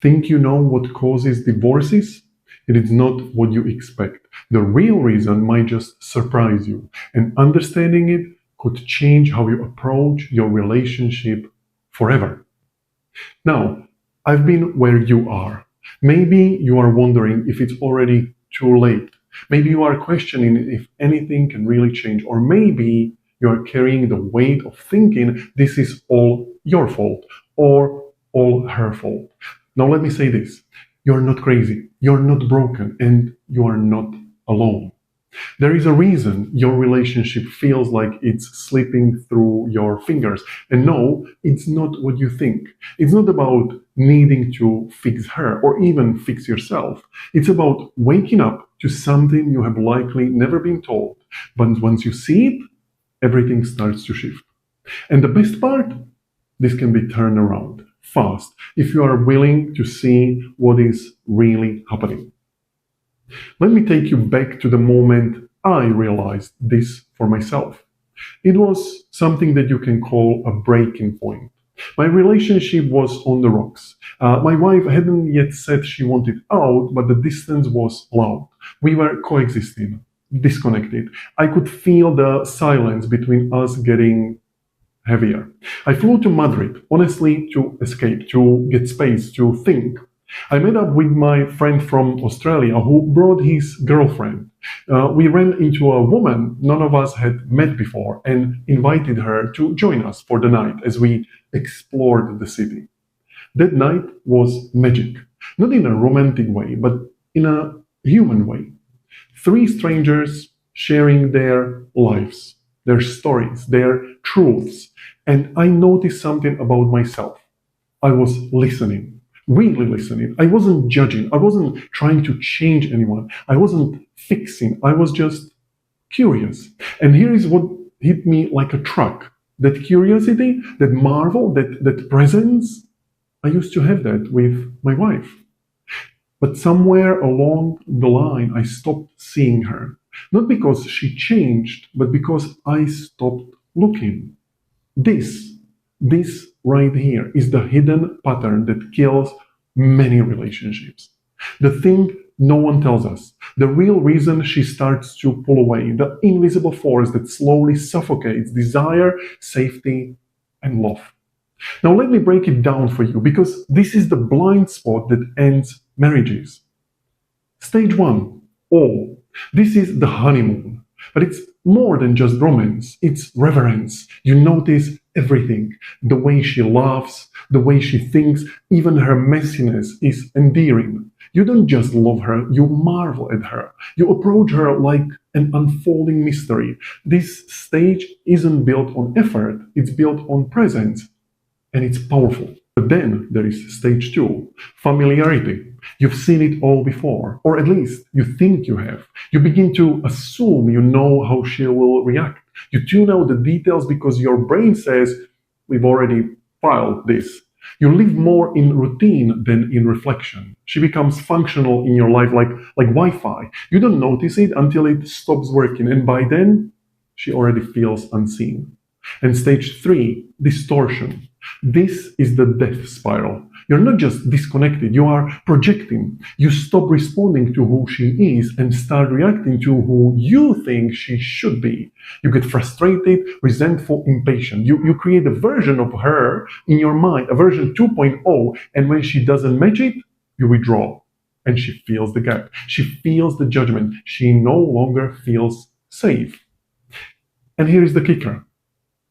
Think you know what causes divorces? It is not what you expect. The real reason might just surprise you, and understanding it could change how you approach your relationship forever. Now, I've been where you are. Maybe you are wondering if it's already too late. Maybe you are questioning if anything can really change, or maybe you are carrying the weight of thinking this is all your fault or all her fault. Now, let me say this. You're not crazy, you're not broken, and you are not alone. There is a reason your relationship feels like it's slipping through your fingers. And no, it's not what you think. It's not about needing to fix her or even fix yourself. It's about waking up to something you have likely never been told. But once you see it, everything starts to shift. And the best part, this can be turned around fast if you are willing to see what is really happening. Let me take you back to the moment I realized this for myself. It was something that you can call a breaking point. My relationship was on the rocks. My wife hadn't yet said she wanted out, but the distance was loud. We were coexisting, disconnected. I could feel the silence between us getting heavier. I flew to Madrid, honestly, to escape, to get space, to think. I met up with my friend from Australia who brought his girlfriend. We ran into a woman none of us had met before and invited her to join us for the night as we explored the city. That night was magic, not in a romantic way, but in a human way. Three strangers sharing their lives, their stories, their truths, and I noticed something about myself. I was listening, really listening. I wasn't judging. I wasn't trying to change anyone. I wasn't fixing. I was just curious. And here is what hit me like a truck. That curiosity, that marvel, that presence, I used to have that with my wife. But somewhere along the line, I stopped seeing her. Not because she changed, but because I stopped looking. This right here is the hidden pattern that kills many relationships. The thing no one tells us, the real reason she starts to pull away, the invisible force that slowly suffocates desire, safety, and love. Now let me break it down for you because this is the blind spot that ends marriages. Stage one, all. This is the honeymoon. But it's more than just romance, it's reverence. You notice everything. The way she laughs, the way she thinks, even her messiness is endearing. You don't just love her, you marvel at her. You approach her like an unfolding mystery. This stage isn't built on effort, it's built on presence. And it's powerful. But then there is stage two, familiarity. You've seen it all before, or at least you think you have. You begin to assume you know how she will react. You tune out the details because your brain says, we've already filed this. You live more in routine than in reflection. She becomes functional in your life like Wi-Fi. You don't notice it until it stops working, and by then, she already feels unseen. And stage three, distortion. This is the death spiral. You're not just disconnected, you are projecting. You stop responding to who she is and start reacting to who you think she should be. You get frustrated, resentful, impatient. You create a version of her in your mind, a version 2.0, and when she doesn't match it, you withdraw. And she feels the gap. She feels the judgment. She no longer feels safe. And here is the kicker.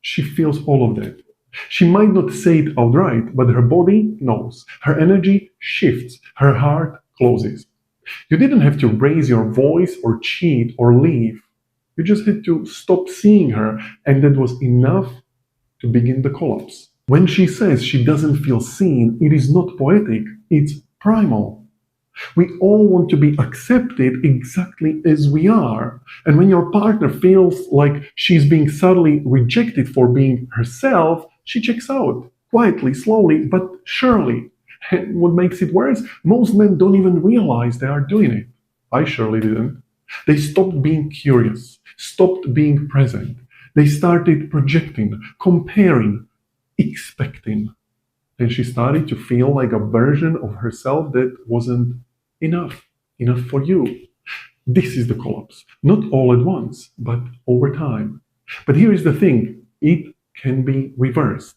She feels all of that. She might not say it outright, but her body knows. Her energy shifts. Her heart closes. You didn't have to raise your voice or cheat or leave. You just had to stop seeing her, and that was enough to begin the collapse. When she says she doesn't feel seen, it is not poetic, it's primal. We all want to be accepted exactly as we are. And when your partner feels like she's being subtly rejected for being herself, she checks out, quietly, slowly, but surely. And what makes it worse, most men don't even realize they are doing it. I surely didn't. They stopped being curious, stopped being present. They started projecting, comparing, expecting. and she started to feel like a version of herself that wasn't enough for you. This is the collapse. Not all at once, but over time. But here is the thing, it can be reversed.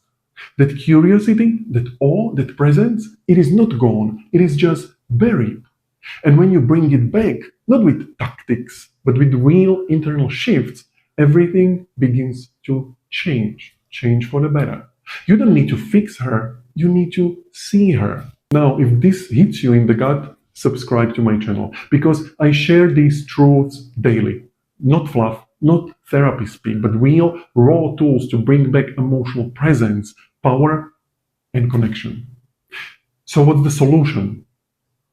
That curiosity, that awe, that presence, it is not gone, it is just buried. And when you bring it back, not with tactics, but with real internal shifts, everything begins to change for the better. You don't need to fix her, you need to see her. Now, if this hits you in the gut, subscribe to my channel, because I share these truths daily. Not fluff, not therapy speak, but real, raw tools to bring back emotional presence, power, and connection. So what's the solution?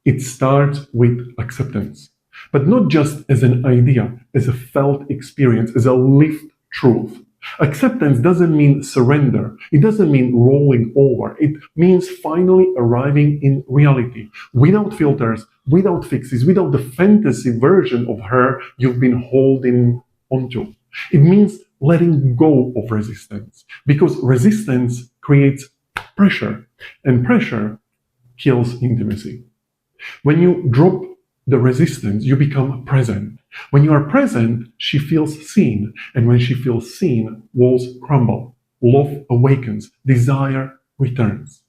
It starts with acceptance, but not just as an idea, as a felt experience, as a lived truth. Acceptance doesn't mean surrender. It doesn't mean rolling over. It means finally arriving in reality, without filters, without fixes, without the fantasy version of her you've been holding onto. It means letting go of resistance, because resistance creates pressure, and pressure kills intimacy. When you drop the resistance, you become present. When you are present, she feels seen. And when she feels seen, walls crumble, love awakens, desire returns.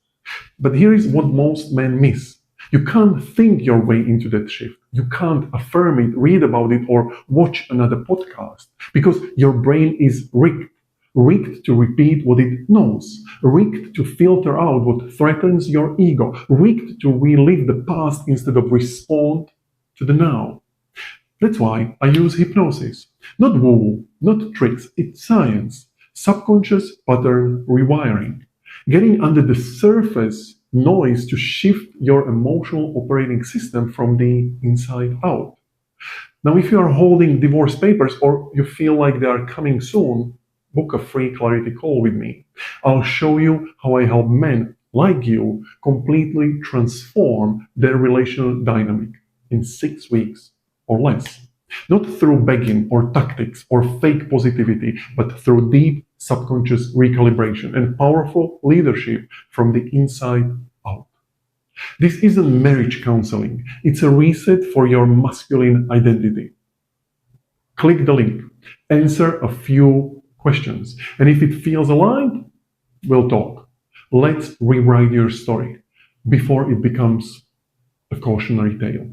But here is what most men miss. You can't think your way into that shift. You can't affirm it, read about it, or watch another podcast, because your brain is rigged to repeat what it knows, rigged to filter out what threatens your ego, rigged to relive the past instead of respond to the now. That's why I use hypnosis. Not woo, not tricks, it's science. Subconscious pattern rewiring. Getting under the surface noise to shift your emotional operating system from the inside out. Now, if you are holding divorce papers or you feel like they are coming soon, book a free clarity call with me. I'll show you how I help men like you completely transform their relational dynamic in 6 weeks or less. Not through begging or tactics or fake positivity, but through deep subconscious recalibration and powerful leadership from the inside out. This isn't marriage counseling. It's a reset for your masculine identity. Click the link, answer a few questions, and if it feels aligned, we'll talk. Let's rewrite your story before it becomes a cautionary tale.